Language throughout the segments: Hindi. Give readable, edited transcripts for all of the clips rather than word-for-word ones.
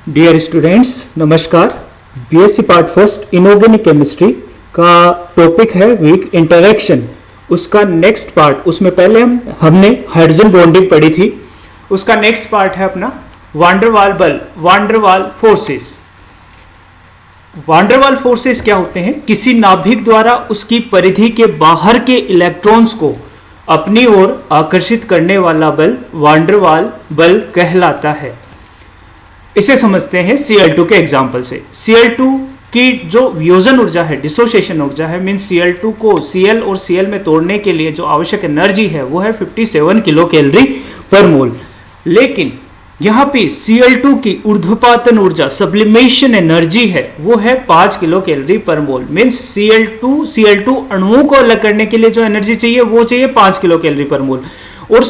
डियर स्टूडेंट्स, नमस्कार। BSc part first inorganic chemistry का टॉपिक है वीक इंटरैक्शन। उसका नेक्स्ट पार्ट, उसमें पहले हमने हाइड्रोजन बॉन्डिंग पढ़ी थी। उसका नेक्स्ट पार्ट है अपना वांडरवाल बल, वांडरवाल फोर्सेस। वांडरवाल फोर्सेस क्या होते हैं? किसी नाभिक द्वारा उसकी परिधि के बाहर के इलेक्ट्रॉन्स को अपनी ओर आकर्षित करने वाला बल वांडरवाल बल कहलाता है। इसे समझते हैं Cl2 के एग्जाम्पल से। Cl2 की जो वियोजन ऊर्जा है, डिसोसिएशन ऊर्जा है, मीन Cl2 को Cl और Cl में तोड़ने के लिए जो आवश्यक एनर्जी है वो है 57 किलो कैलोरी पर मोल। लेकिन यहाँ पे Cl2 की ऊर्ध्वपातन ऊर्जा, सब्लिमेशन एनर्जी है, वो है 5 किलो कैलोरी पर मोल। मीन्स Cl2 अणुओं को अलग करने के लिए जो एनर्जी चाहिए वो चाहिए 5 किलो कैलोरी पर मोल। और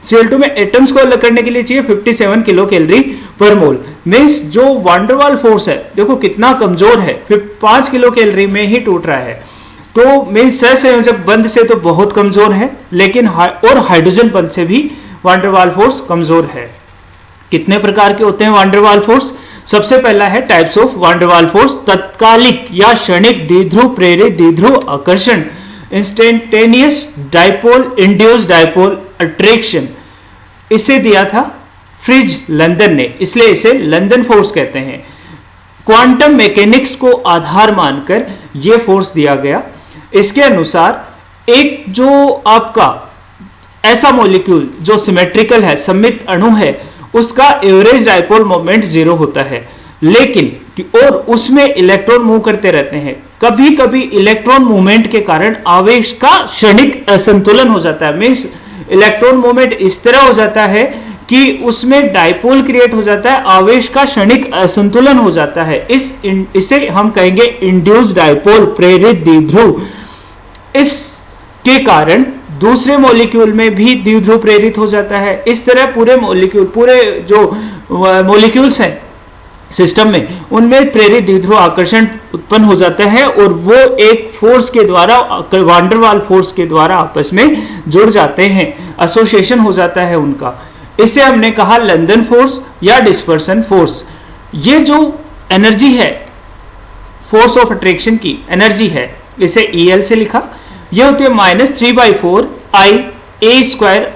Cl2 में एटम्स को अलग करने के लिए चाहिए 57 किलो कैलोरी पर मोल। मीन्स जो वांडरवाल फोर्स है, देखो कितना कमजोर है, 5 किलो कैलोरी में ही टूट रहा है। तो मीन्स सहसंयोजक बंध से तो बहुत कमजोर है, लेकिन और हाइड्रोजन बंध से भी वांडरवाल फोर्स कमजोर है। कितने प्रकार के होते हैं वांडरवाल फोर्स? सबसे पहला है टाइप्स ऑफ वांडरवाल फोर्स, तत्कालिक या क्षणिक द्विध्रुव प्रेरित द्विध्रुव आकर्षण, instantaneous dipole induced dipole attraction. इसे दिया था फ्रिज लंदन ने, इसलिए इसे लंदन फोर्स कहते हैं। क्वांटम मैकेनिक्स को आधार मानकर यह फोर्स दिया गया। इसके अनुसार एक जो आपका ऐसा मॉलिक्यूल जो सिमेट्रिकल है, सममित अणु है, उसका एवरेज डाइपोल मोमेंट 0 होता है, लेकिन और उसमें इलेक्ट्रॉन मूव करते रहते हैं। कभी कभी इलेक्ट्रॉन मूवमेंट के कारण आवेश का क्षणिक असंतुलन हो जाता है। मींस इलेक्ट्रॉन मूवमेंट इस तरह हो जाता है कि उसमें डाइपोल क्रिएट हो जाता है, आवेश का क्षणिक असंतुलन हो जाता है। इसे हम कहेंगे इंड्यूस्ड डाइपोल, प्रेरित द्विध्रुव। इसके कारण दूसरे मॉलिक्यूल में भी द्विध्रुव प्रेरित हो जाता है। इस तरह पूरे जो मॉलिक्यूल्स हैं सिस्टम में, उनमें प्रेरित द्विध्रुव आकर्षण उत्पन्न हो जाता है और वो एक फोर्स के द्वारा, वांडरवाल फोर्स के द्वारा आपस में जुड़ जाते हैं, एसोसिएशन हो जाता है उनका। इसे हमने कहा लंदन फोर्स या डिस्पर्सन फोर्स। ये जो एनर्जी है, फोर्स ऑफ अट्रैक्शन की एनर्जी है, इसे EL से लिखा। यह होती है -3/4 I A²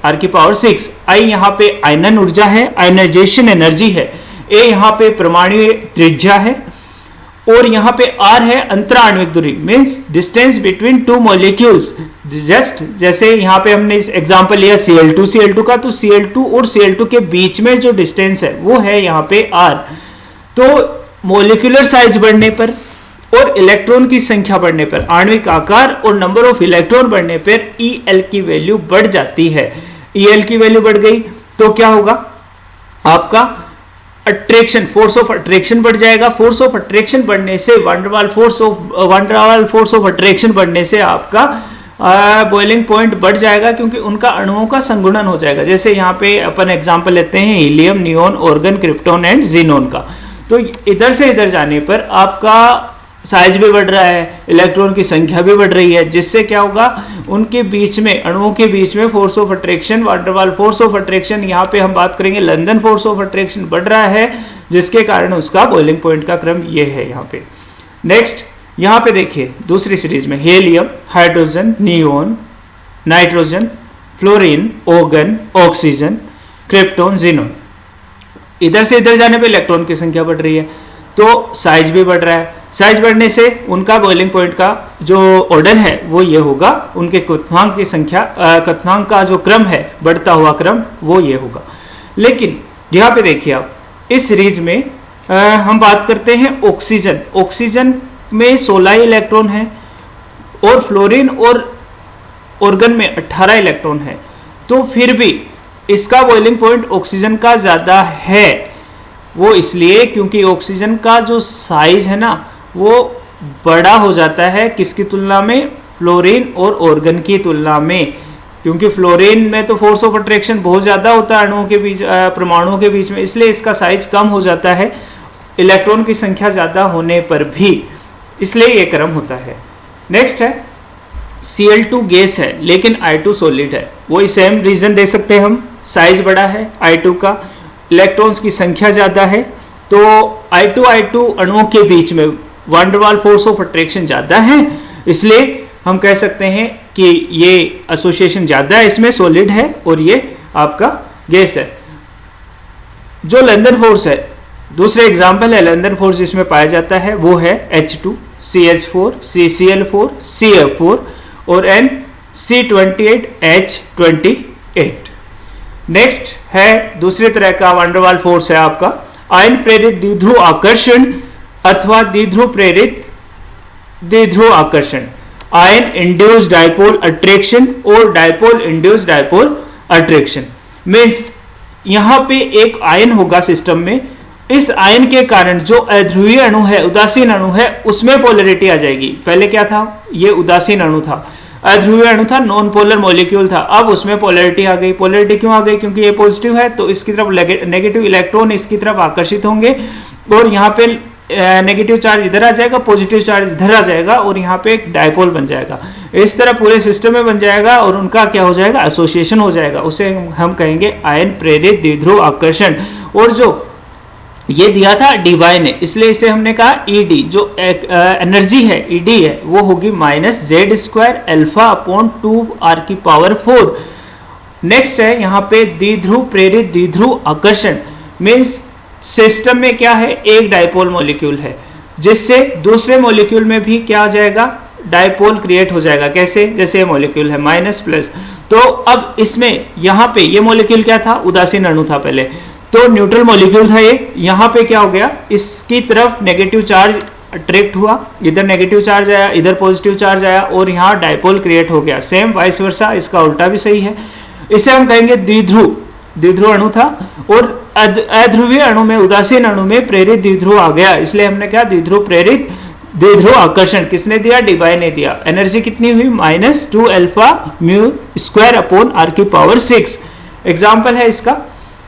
R की पावर 6। I यहाँ पे आयनन ऊर्जा है, आयनाइजेशन एनर्जी है। A यहाँ पे परमाणु त्रिज्या है और यहाँ पे R है अंतराण्विक दूरी, means distance between two molecules. Just जैसे यहाँ पे हमने एग्जांपल लिया Cl2 का, तो Cl2 और Cl2 के बीच में जो डिस्टेंस है वो है यहाँ पे R। तो मॉलिक्यूलर साइज बढ़ने पर और इलेक्ट्रॉन की संख्या बढ़ने पर, आणविक आकार और नंबर ऑफ इलेक्ट्रॉन बढ़ने पर EL की वैल्यू बढ़ जाती है। EL की वैल्यू बढ़ गई तो क्या होगा? आपका अट्रैक्शन, फोर्स ऑफ अट्रैक्शन बढ़ जाएगा। फोर्स ऑफ अट्रैक्शन बढ़ने से वांडरवाल फोर्स ऑफ अट्रैक्शन बढ़ने से आपका बॉइलिंग पॉइंट बढ़ जाएगा, क्योंकि उनका अणुओं का संगुणन हो जाएगा। जैसे यहाँ पे अपन एग्जांपल लेते हैं helium, neon, organ, krypton and xenon का। तो इधर से इधर जाने पर आपका साइज भी बढ़ रहा है, इलेक्ट्रॉन की संख्या भी बढ़ रही है, जिससे क्या होगा? उनके बीच में, अणुओं के बीच में force of attraction, van der Waal force of attraction, यहाँ पे हम बात करेंगे लंदन फोर्स ऑफ अट्रैक्शन बढ़ रहा है, जिसके कारण उसका बॉइलिंग पॉइंट का क्रम ये है यहाँ पे। नेक्स्ट यहाँ पे देखिए दूसरी सीरीज में helium, hydrogen, neon, nitrogen, fluorine, organ, oxygen, krypton, xenon. इधर से इधर जाने पे इलेक्ट्रॉन की संख्या बढ़ रही है, तो साइज भी बढ़ रहा है। साइज बढ़ने से उनका बॉइलिंग पॉइंट का जो ऑर्डर है वो ये होगा, उनके क्वथनांक की संख्या, क्वथनांक का जो क्रम है, बढ़ता हुआ क्रम, वो ये होगा। लेकिन यहाँ पे देखिए आप, इस सीरीज में हम बात करते हैं ऑक्सीजन। ऑक्सीजन में 16 इलेक्ट्रॉन है और फ्लोरीन और ऑर्गन में 18 इलेक्ट्रॉन है। तो फिर भी इसका बॉइलिंग पॉइंट ऑक्सीजन का ज्यादा है। वो इसलिए क्योंकि ऑक्सीजन का जो साइज है ना, वो बड़ा हो जाता है किसकी तुलना में? फ्लोरीन और ऑर्गन की तुलना में। क्योंकि फ्लोरीन में तो फोर्स ऑफ अट्रैक्शन बहुत ज्यादा होता है अणुओं के बीच, परमाणुओं के बीच में, इसलिए इसका साइज कम हो जाता है इलेक्ट्रॉन की संख्या ज्यादा होने पर भी, इसलिए ये क्रम होता है। नेक्स्ट है Cl2 गैस है लेकिन I2 सॉलिड है। वही सेम रीजन दे सकते हैं हम, साइज बड़ा है I2 का इलेक्ट्रॉन्स की संख्या ज़्यादा है तो I2 अणुओं के बीच में van der Waals force of attraction ज़्यादा है, इसलिए हम कह सकते हैं कि ये एसोसिएशन ज़्यादा है, इसमें सॉलिड है और ये आपका गैस है। जो लंदन फोर्स है, दूसरे एग्जाम्पल है लंदन फोर्स जिसमें पाया जाता है, वो है H2 CH4 CCl4 CF4 और Nc28 H28। नेक्स्ट है दूसरे तरह का वान डेर वाल फोर्स है आपका आयन प्रेरित द्विध्रुव आकर्षण अथवा द्विध्रुव प्रेरित द्विध्रुव आकर्षण, आयन इंड्यूस्ड डाइपोल अट्रैक्शन और dipole induced dipole attraction. Means यहां पे एक आयन होगा सिस्टम में, इस आयन के कारण जो अध्रुवीय अणु है, उदासीन अणु है, उसमें पोलरिटी आ जाएगी। पहले क्या था, ये उदासीन अणु था, अध्रुवीय अणु था, नॉन पोलर मॉलिक्यूल था, अब उसमें पोलरिटी आ गई। पोलरिटी क्यों आ गई, क्योंकि ये पॉजिटिव है तो इसकी तरफ नेगेटिव इलेक्ट्रॉन इसकी तरफ आकर्षित होंगे और यहाँ पे नेगेटिव चार्ज इधर आ जाएगा, पॉजिटिव चार्ज इधर आ जाएगा और यहाँ पे एक डायपोल बन जाएगा। इस तरह पूरे सिस्टम में बन जाएगा और उनका क्या हो जाएगा, एसोसिएशन हो जाएगा, उसे हम कहेंगे आयन प्रेरित द्विध्रुव आकर्षण। और जो ये दिया था डिवाइन है, इसलिए इसे हमने कहा ईडी, जो एनर्जी है ईडी है वो होगी -z² α/2 r⁴। नेक्स्ट है यहाँ पे द्विध्रुव प्रेरित द्विध्रुव आकर्षण। मीन्स सिस्टम में क्या है, एक डायपोल मॉलिक्यूल है जिससे दूसरे मॉलिक्यूल में भी क्या आ जाएगा, डायपोल क्रिएट हो जाएगा। कैसे, जैसे ये मॉलिक्यूल है माइनस+, तो अब इसमें यहाँ पे ये मॉलिक्यूल क्या था, उदासीन अणु था पहले, तो न्यूट्रल मॉलिक्यूल था ये, यहाँ पे क्या हो गया, इसकी तरफ नेगेटिव चार्ज अट्रैक्ट हुआ, इधर नेगेटिव चार्ज आया, इधर पॉजिटिव चार्ज आया और यहाँ डायपोल क्रिएट हो गया। सेम वाइस वर्सा, इसका उल्टा भी सही है। इसे हम कहेंगे द्विध्रुव अणु था और अध्रुवीय अणु में, उदासीन अणु में प्रेरित द्विध्रुव आ गया, इसलिए हमने क्या, द्विध्रुव प्रेरित द्विध्रुव आकर्षण किसने दिया, डिवाइन ने दिया। एनर्जी कितनी हुई, -2 α² r⁴। एग्जाम्पल है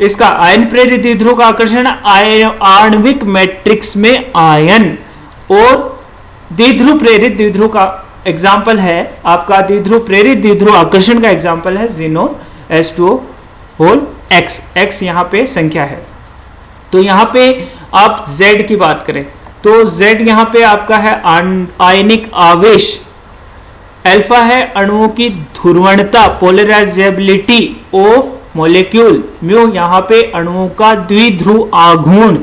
इसका आयन प्रेरित द्विध्रुव का आकर्षण आणविक मैट्रिक्स में आयन, और द्विध्रुव प्रेरित द्विध्रुव का एग्जाम्पल है आपका, द्विध्रुव प्रेरित द्विध्रुव आकर्षण का एग्जाम्पल है ज़ीनोन H2O X। X यहाँ पे संख्या है। तो यहाँ पे आप Z की बात करें तो Z यहाँ पे आपका है आयनिक आवेश, अल्फा है अणुओं की ध्रुवणता पोलराइजेबिलिटी ऑफ मॉलिक्यूल, म्यू यहाँ पे अणुओं का द्विध्रुव आघूर्ण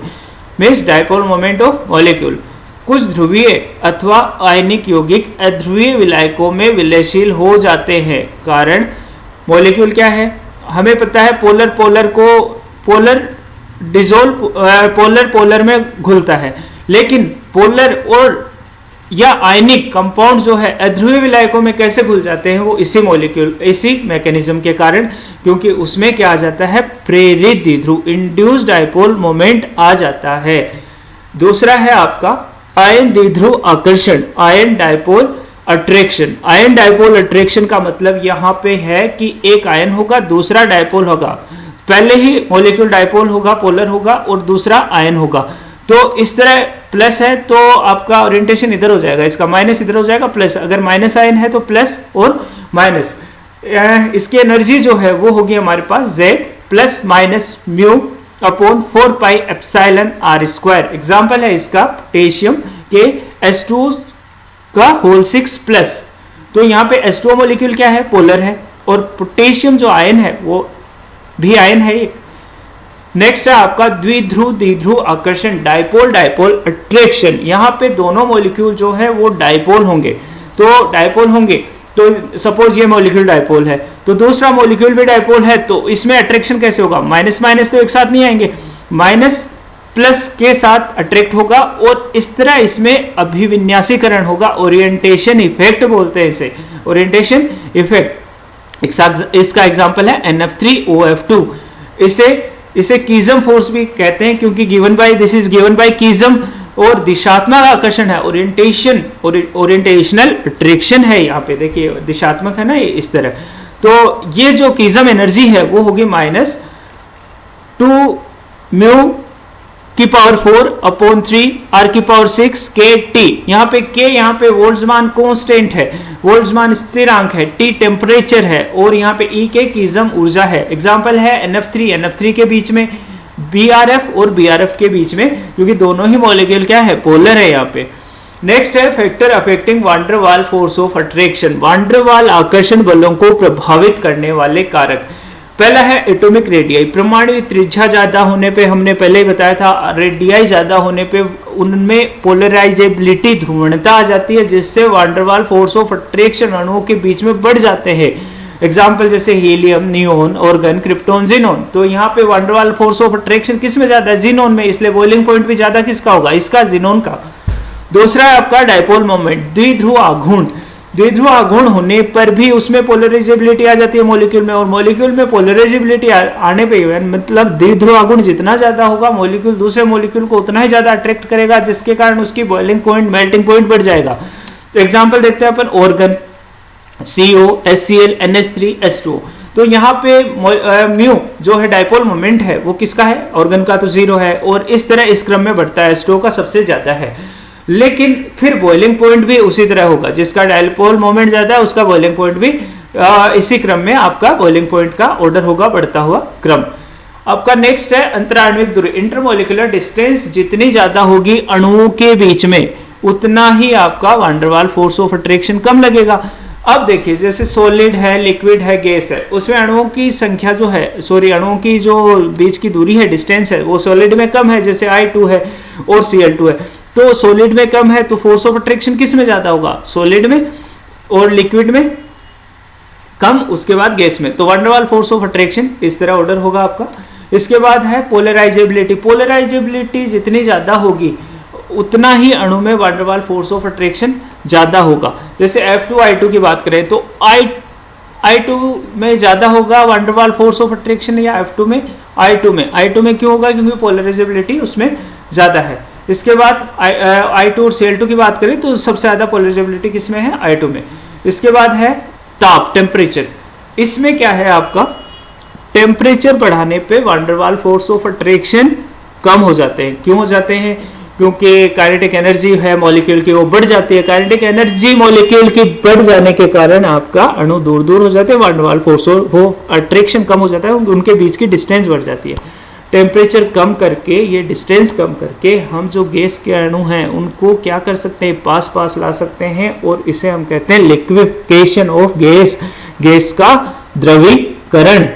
means dipole moment of molecule. कुछ ध्रुवीय अथवा आयनिक यौगिक अध्रुवीय विलायकों में विलयशील हो जाते हैं, कारण मॉलिक्यूल क्या है, हमें पता है पोलर में घुलता है, लेकिन पोलर और या आयनिक कंपाउंड जो है अध्रुवीय विलायकों में कैसे घुल जाते हैं, वो इसी मैकेनिज्म के कारण, क्योंकि उसमें क्या आ जाता है, प्रेरित द्विध्रुव इंड्यूस्ड डायपोल मोमेंट आ जाता है। दूसरा है आपका आयन द्विध्रुव आकर्षण, ion dipole attraction. Ion dipole attraction का मतलब यहाँ पे है कि एक आयन होगा, दूसरा डायपोल होगा, पहले ही मॉलिक्यूल डायपोल होगा, पोलर होगा, और दूसरा आयन होगा। तो इस तरह प्लस है तो आपका ओरिएंटेशन इधर हो जाएगा, इसका माइनस इधर हो जाएगा, प्लस। अगर माइनस आयन है तो प्लस और माइनस। इसकी एनर्जी जो है वो होगी हमारे पास Z plus minus mu upon 4πε/r²। Example है इसका पोटेशियम के H2 का होल 6 प्लस। तो यहाँ पे H2O मॉलिक्यूल क्या है, पोलर है, और पोटेशियम जो आयन है वो भी आयन है एक। नेक्स्ट है आपका द्विध्रुव आकर्षण, डायपोल अट्रैक्शन। यहाँ पे दोनों मॉलिक्यूल जो है वो डायपोल होंगे, तो सपोज ये मॉलिक्यूल डायपोल है तो दूसरा मॉलिक्यूल भी डायपोल है, तो इसमें अट्रैक्शन कैसे होगा, माइनस माइनस तो एक साथ नहीं आएंगे, माइनस प्लस के साथ अट्रैक्ट होगा, और इस तरह इसमें अभिविन्यासीकरण होगा, ओरिएंटेशन इफेक्ट बोलते हैं इसे, ओरिएंटेशन इफेक्ट। इसका एग्जांपल है NF3OF2। इसे कीजम फोर्स भी कहते हैं, क्योंकि दिस इज गिवन बाय कीजम, और दिशात्मक आकर्षण है, ओरिएंटेशनल अट्रैक्शन है। यहाँ पे देखिए दिशात्मक है ना ये, इस तरह। तो ये जो कीजम एनर्जी है वो होगी -2 μ⁴/3 r⁴ kT। यहाँ पे वोल्ट्जमान कांस्टेंट है, वोल्ट्जमान स्थिरांक है, T टेम्परेचर है, और यहाँ पे E के कीजम ऊर्जा है। एग्जांपल है NF3 के बीच में BRF और BRF के बीच में, क्योंकि दोनों ही मॉलिक्यूल क्या है, पोलर है यहाँ पे। नेक्स्ट है फैक्टर अफेक्टिंग वान डर वाल फोर्स ऑफ अट्रैक्शन, वान डर वाल आकर्षण बलों को प्रभावित करने वाले कारक। पहला है एटॉमिक रेडियाई, परमाणु त्रिज्या ज्यादा होने पे, हमने पहले ही बताया था रेडियाई ज्यादा होने पे उनमें पोलराइजेबिलिटी, ध्रुवणता आ जाती है, जिससे वान डर वाल फोर्स ऑफ अट्रैक्शन अणुओं के बीच में बढ़ जाते हैं। एग्जाम्पल जैसे helium, neon, organ, krypton, xenon. तो यहाँ पे वान डर वाल फोर्स ऑफ अट्रैक्शन किस में ज्यादा है, जिनोन में, इसलिए बॉइलिंग पॉइंट भी ज्यादा किसका होगा, इसका, जिनोन का। दूसरा है आपका डायपोल मोमेंट, द्विध्रुव आघूर्ण। द्विध्रुव आघूर्ण होने पर भी उसमें पोलराइजेबिलिटी आ जाती है मॉलिक्यूल में, और मॉलिक्यूल में पोलराइजेबिलिटी आने पे मतलब द्विध्रुव आघूर्ण जितना ज्यादा होगा मॉलिक्यूल दूसरे मॉलिक्यूल को उतना ही ज्यादा अट्रैक्ट करेगा, जिसके कारण उसकी बॉइलिंग पॉइंट, मेल्टिंग पॉइंट बढ़ जाएगा। तो एग्जाम्पल देखते हैं अपन, organ, CO, HCl, NH3, H2। तो यहाँ पे म्यू जो है डायपोल मोमेंट है वो किसका है, ऑर्गन का तो 0 है, और इस तरह इस क्रम में बढ़ता है, H2 का सबसे ज्यादा है। लेकिन फिर बॉइलिंग पॉइंट भी उसी तरह होगा, जिसका डायपोल मोमेंट ज्यादा है उसका बॉइलिंग पॉइंट भी इसी क्रम में आपका बॉइलिंग पॉइंट का ऑर्डर होगा, बढ़ता हुआ क्रम। आपका नेक्स्ट है अंतराण्विक दूरी, इंटरमोलिकुलर डिस्टेंस जितनी ज्यादा होगी अणुओं के बीच में उतना ही आपका वान डर वाल फोर्स ऑफ अट्रैक्शन कम लगेगा। अब देखिए जैसे सॉलिड है, लिक्विड है, गैस है, उसमें अणुओं की संख्या जो है, अणुओं की जो बीच की दूरी है, डिस्टेंस है, वो सॉलिड में कम है, जैसे I2 है और Cl2 है। तो सॉलिड में कम है तो फोर्स ऑफ अट्रैक्शन किस में ज्यादा होगा, सॉलिड में, और लिक्विड में कम, उसके बाद गैस में। तो वान डर वाल फोर्स ऑफ अट्रैक्शन इस तरह ऑर्डर होगा आपका। इसके बाद है पोलराइजेबिलिटी, पोलराइजेबिलिटी जितनी ज्यादा होगी उतना ही अणु में वान डर वाल फोर्स ऑफ अट्रैक्शन ज्यादा होगा। जैसे F2 I2 की बात करें तो I2 में ज्यादा होगा वान डर वाल फोर्स ऑफ अट्रैक्शन, या F2 में, I2 में क्यों होगा, क्योंकि पोलराइजेबिलिटी उसमें ज्यादा है। इसके बाद I2 और Cl2 की बात करें तो सबसे ज्यादा पोलराइजेबिलिटी किसमें है, I2 में। इसके बाद है ताप, टेम्परेचर, इसमें क्या है आपका, टेम्परेचर बढ़ाने पे वान डर वाल फोर्स ऑफ अट्रैक्शन कम हो जाते हैं। क्यों हो जाते हैं, क्योंकि काइनेटिक एनर्जी है मॉलिक्यूल की वो बढ़ जाती है, काइनेटिक एनर्जी मॉलिक्यूल की बढ़ जाने के कारण आपका अणु दूर दूर हो जाते हैं, वान डर वाल फोर्स हो अट्रैक्शन कम हो जाता है, उनके बीच की डिस्टेंस बढ़ जाती है। टेम्परेचर कम करके, ये डिस्टेंस कम करके हम जो गैस के अणु हैं उनको क्या कर सकते हैं, पास ला सकते हैं, और इसे हम कहते हैं लिक्विफिकेशन ऑफ गैस, गैस का द्रवीकरण।